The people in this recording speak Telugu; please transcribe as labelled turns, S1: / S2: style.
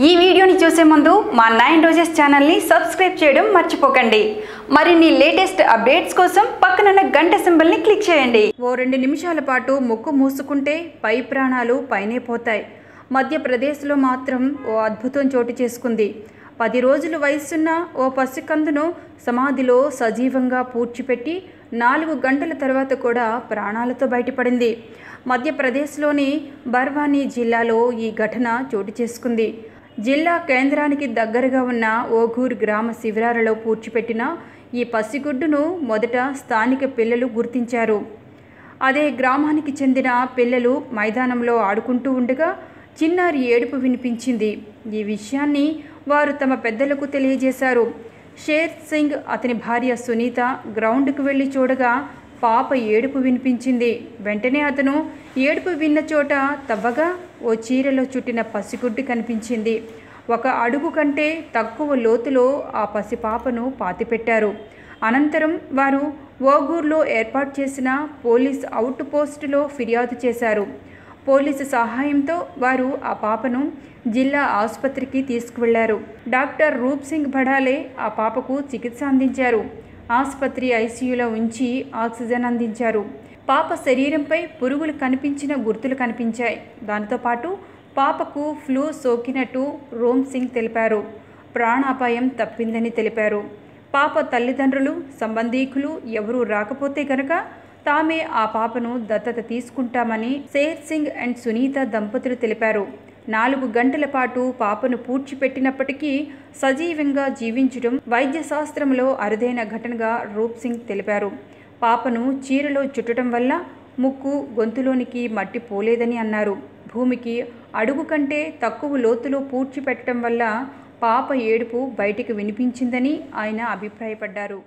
S1: ఈ వీడియోని చూసే ముందు మా 9 రోజెస్ ఛానల్ని సబ్స్క్రైబ్ చేయడం మర్చిపోకండి. మరిన్ని లేటెస్ట్ అప్డేట్స్ కోసం పక్కనున్న గంట సింబల్ని క్లిక్ చేయండి. ఓ 2 నిమిషాల పాటు ముక్కు మూసుకుంటే పై ప్రాణాలు పైనే పోతాయి. మధ్యప్రదేశ్లో మాత్రం ఓ అద్భుతం చోటు చేసుకుంది. 10 రోజుల వయసున్న ఓ పసికందును సమాధిలో సజీవంగా పూడ్చిపెట్టి 4 గంటల తర్వాత కూడా ప్రాణాలతో బయటపడింది. మధ్యప్రదేశ్లోని బర్వానీ జిల్లాలో ఈ ఘటన చోటు చేసుకుంది. జిల్లా కేంద్రానికి దగ్గరగా ఉన్న ఓఘూర్ గ్రామ శిబిరాలలో పూడ్చిపెట్టిన ఈ పసిగుడ్డును మొదట స్థానిక పిల్లలు గుర్తించారు. అదే గ్రామానికి చెందిన పిల్లలు మైదానంలో ఆడుకుంటూ ఉండగా చిన్నారి ఏడుపు వినిపించింది. ఈ విషయాన్ని వారు తమ పెద్దలకు తెలియజేశారు. షేర్ సింగ్ అతని భార్య సునీత గ్రౌండ్కు వెళ్ళి చూడగా పాప ఏడుపు వినిపించింది. వెంటనే అతను ఏడుపు విన్న చోట తవ్వగా ఓ చీరలో చుట్టిన పసిగుడ్డు కనిపించింది. 1 అడుగు కంటే తక్కువ లోతులో ఆ పసిపాపను పాతిపెట్టారు. అనంతరం వారు ఓఘూర్లో ఏర్పాటు చేసిన పోలీస్ అవుట్ పోస్టులో ఫిర్యాదు చేశారు. పోలీసు సహాయంతో వారు ఆ పాపను జిల్లా ఆసుపత్రికి తీసుకువెళ్లారు. డాక్టర్ రూప్ సింగ్ బడాలే ఆ పాపకు చికిత్స అందించారు. ఆసుపత్రి ఐసీయూలో ఉంచి ఆక్సిజన్ అందించారు. పాప శరీరంపై పురుగులు కనిపించిన గుర్తులు కనిపించాయి. దానితో పాటు పాపకు ఫ్లూ సోకినట్టు రూప్ సింగ్ తెలిపారు. ప్రాణాపాయం తప్పిందని తెలిపారు. పాప తల్లిదండ్రులు, సంబంధీకులు ఎవరూ రాకపోతే గనక తామే ఆ పాపను దత్తత తీసుకుంటామని షేర్ సింగ్ అండ్ సునీత దంపతులు తెలిపారు. 4 గంటల పాటు పాపను పూడ్చిపెట్టినప్పటికీ సజీవంగా జీవించడం వైద్య శాస్త్రంలో అరుదైన ఘటనగా రూప్ సింగ్ తెలిపారు. పాపను చీరలో చుట్టడం వల్ల ముక్కు, గొంతులోనికి మట్టి పోలేదని అన్నారు. భూమికి అడుగు కంటే తక్కువ లోతులో పూడ్చిపెట్టడం వల్ల పాప ఏడుపు బయటికి వినిపించిందని ఆయన అభిప్రాయపడ్డారు.